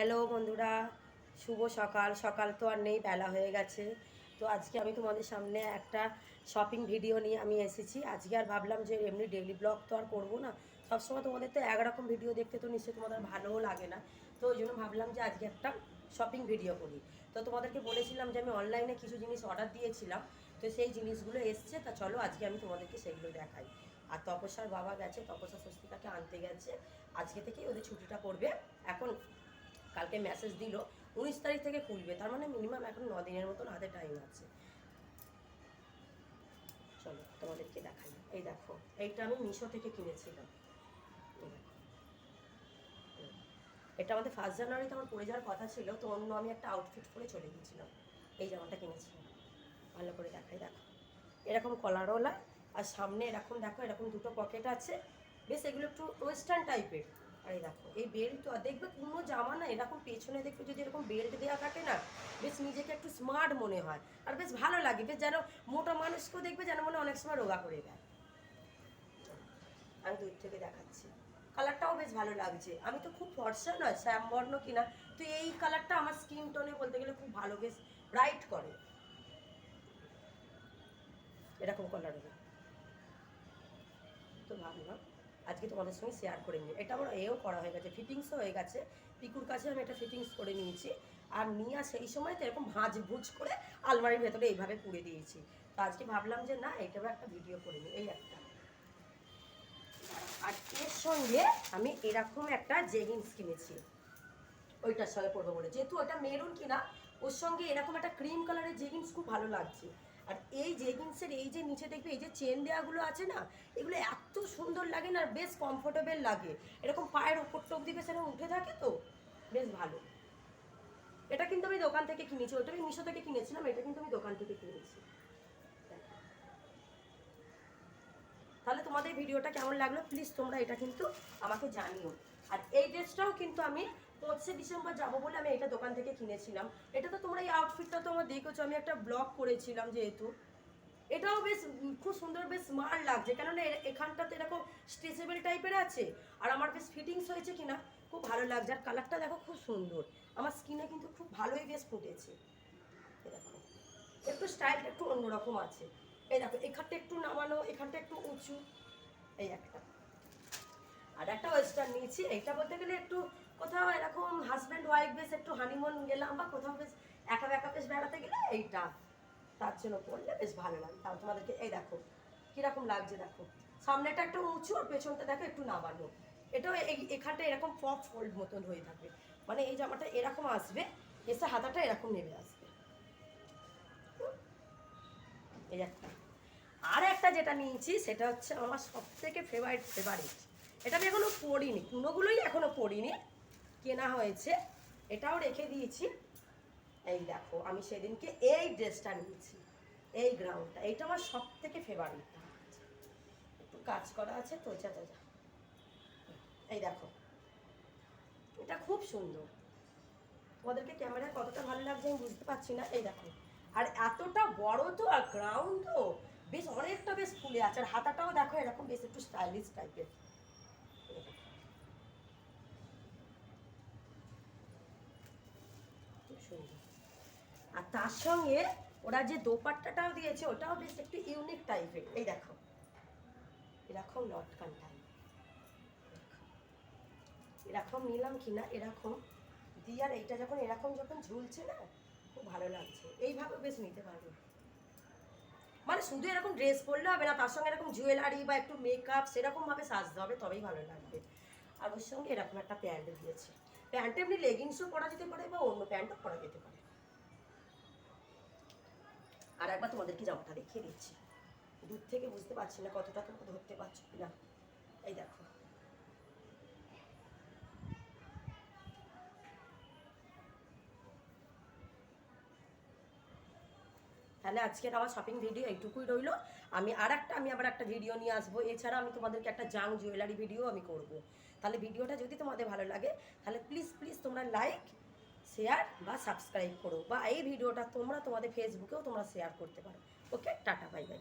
Hello বন্ধুরা, শুভ সকাল। সকাল তো আর নেই, বেলা হয়ে গেছে। তো আজকে আমি তোমাদের সামনে একটা শপিং ভিডিও নিয়ে আমি এসেছি। আজকে আর ভাবলাম যে এমনি ডেইলি ব্লগ তো আর করবো না, সবসময় তোমাদের তো একরকম ভিডিও দেখতে তো নিশ্চয়ই তোমাদের ভালোও লাগে না। তো ওই জন্য ভাবলাম যে আজকে একটা শপিং ভিডিও করি। তো তোমাদেরকে বলেছিলাম যে আমি অনলাইনে কিছু জিনিস অর্ডার দিয়েছিলাম, তো সেই জিনিসগুলো এসছে। তা চলো আজকে আমি তোমাদেরকে সেগুলো দেখাই। আর তপস্যার বাবা গেছে, তপস্যা স্বস্তিকাকে আনতে গেছে। আজকে থেকেই ওদের ছুটিটা পড়বে। এখন কালকে মেসেজ দিল 19 তারিখ থেকে খুলবে, তার মানে মিনিমাম এখন 9 দিনের মতন হাতে টাইম আছে। চলো তোমাদেরকে দেখাই। এই দেখো, এইটা আমি মিশো থেকে কিনেছিলাম। এটা আমাদের 1 জানুয়ারিতে আমার পরে যাওয়ার কথা ছিল, তো অন্য আমি একটা আউটফিট পরে চলে গিয়েছিলাম। এই জামাটা কিনেছিলাম। ভালো করে দেখাই, দেখো এরকম কলারওয়ালা, আর সামনে এরকম দেখো এরকম দুটো পকেট আছে। বেশ এগুলো একটু ওয়েস্টার্ন টাইপের। আর এই দেখো এই বেল্ট, আর দেখবে কোনো জামা না এরকম পেছনে দেখবে যদি এরকম বেল্ট দেওয়া থাকে না, বেশ নিজেকে একটু স্মার্ট মনে হয়, আর বেশ ভালো লাগে। বেশ যেন মোটা মানুষকেও দেখবে যেন মনে অনেক সময় রোগা করে দেয়। আমি দূর থেকে দেখাচ্ছি, কালারটাও বেশ ভালো লাগছে। আমি তো খুব ফর্সা নয়, শ্যামবর্ণ কিনা, তো এই কালারটা আমার স্কিন টোনে বলতে গেলে খুব ভালো, বেশ ব্রাইট করে। এরকম কালার হবে, তো ভাবলাম আজকে তোমাদের সঙ্গে শেয়ার করে নিই। এটা আমার এও করা হয়ে গেছে, ফিটিংসও হয়ে গেছে। পিকুর কাছে আমি এটা ফিটিংস করে নিয়েছি, আর নিয়ে সেই সময় তো এরকম ভাঁজ ভুজ করে আলমারির ভেতরে এইভাবে পুড়ে দিয়েছি। তো আজকে ভাবলাম যে না, এটারও একটা ভিডিও করে নিই। এই একটা, আর এর সঙ্গে আমি এরকম একটা জেগিংস কিনেছি ওইটার সঙ্গে পরবো বলে, যেহেতু ওটা মেরুন কিনা, ওর সঙ্গে এরকম একটা ক্রিম কালারের জেগিংস খুব ভালো লাগছে। আর এই জেগিংসের এই যে নিচে দেখবে এই যে চেন দেওয়াগুলো আছে না, এগুলো এত সুন্দর লাগে না, বেশ কমফোর্টেবল লাগে। এরকম পায়ের ওপরটা অব্দি বেশ এরকম উঠে থাকে, তো বেশ ভালো। এটা কিন্তু আমি দোকান থেকে কিনেছি, ওটা আমি মিশো থেকে কিনেছিলাম, এটা কিন্তু আমি দোকান থেকে কিনেছি। তাহলে তোমাদের ভিডিওটা কেমন লাগলো প্লিজ তোমরা এটা কিন্তু আমাকে জানিও। আর এই ড্রেসটাও কিন্তু আমি 25 ডিসেম্বর যাবো বলে আমি এটা দোকান থেকে কিনেছিলাম। এটা তো তোমরা এই আউটফিটটা তো আমার দেখেছো, আমি একটা ব্লগ করেছিলাম যেহেতু। এটাও বেশ খুব সুন্দর, বেশ স্মার্ট লাগছে, কেননা এখানটাতে এরকম স্ট্রেচেবল টাইপের আছে। আর আমার বেশ ফিটিংস হয়েছে কিনা খুব ভালো লাগছে। আর কালারটা দেখো খুব সুন্দর, আমার স্কিনে কিন্তু খুব ভালোই বেশ ফুটেছে। দেখো একটু স্টাইলটা একটু অন্যরকম আছে। এই দেখো এখানটা একটু নামানো, এখানটা একটু উঁচু। এই একটা, আর একটা ওয়েস্টার্ন নিয়েছি। এইটা বলতে গেলে একটু কোথাও এরকম হাজব্যান্ড ওয়াইফ বেশ একটু হানিমুন গেলাম, বা কোথাও বেশ একা একা বেশ বেড়াতে গেলে এইটা তার জন্য পড়লে বেশ ভালো লাগে। তাহলে তোমাদেরকে এই দেখো কীরকম লাগছে, দেখো সামনেটা একটু উঁচু আর পেছনটা দেখো একটু নামানো। এটাও এখানটা এরকম পপ ফোল্ড মতন হয়ে থাকবে, মানে এই জামাটা এরকম আসবে, এসে হাতাটা এরকম নেমে আসবে। এই একটা, আর একটা যেটা নিয়েছি সেটা হচ্ছে আমার সব থেকে ফেভারিট। এটা আমি এখনো পড়িনি, কোনোগুলোই এখনো পড়িনি, কেনা হয়েছে, এটাও রেখে দিয়েছি। এই দেখো আমি সেদিনকে এই ড্রেসটা নিয়েছি, এই গ্রাউন্ডটা, এইটা আমার সব থেকে ফেভারিট। একটু কাজ করা আছে তো, যা যা যা। এই দেখো এটা খুব সুন্দর, তোমাদেরকে ক্যামেরায় কতটা ভালো লাগছে আমি বুঝতে পারছি না। এই দেখো, আর এতটা বড় তো, আর গ্রাউন্ডও বেশ অনেকটা বেশ ফুলে আছে, আর হাতাটাও দেখো এরকম বেশ একটু স্টাইলিশ টাইপের। খুব সুন্দর। আর তার সঙ্গে ওরা যে দোপাট্টাটাও দিয়েছে ওটাও বেশ একটু ইউনিক টাইপের। এই দেখো এরকম লটকান টাইপ, এরকম নিলাম কিনা এরকম দিয়ে, আর এইটা যখন এরকম যখন ঝুলছে না, খুব ভালো লাগছে। এইভাবে বেশ নিতে পারবে, মানে শুধু এরকম ড্রেস পরলে হবে না, তার সঙ্গে এরকম জুয়েলারি বা একটু মেকআপ সেরকমভাবে সাজতে হবে, তবেই ভালো লাগবে। আর ওর সঙ্গে এরকম একটা প্যান্ট দিয়েছে, প্যান্টে এমনি লেগিংসও পরা যেতে পারে বা অন্য প্যান্টও পরা যেতে পারে। আর একবার তোমাদেরকে জামাটা দেখিয়ে দিচ্ছি, দূর থেকে বুঝতে পারছি না কতটা তোমরা ধরতে পারছো না। এই দেখো, তাহলে আজকের আমার শপিং ভিডিও এইটুকুই রইলো। আমি আবার একটা ভিডিও নিয়ে আসবো, এছাড়া আমি তোমাদেরকে একটা জাং জুয়েলারি ভিডিও আমি করব। তাহলে ভিডিওটা যদি তোমাদের ভালো লাগে তাহলে প্লিজ প্লিজ তোমরা লাইক, শেয়ার বা সাবস্ক্রাইব করো, বা এই ভিডিওটা তোমরা তোমাদের ফেসবুকেও তোমরা শেয়ার করতে পারো। ওকে, টাটা, বাই বাই।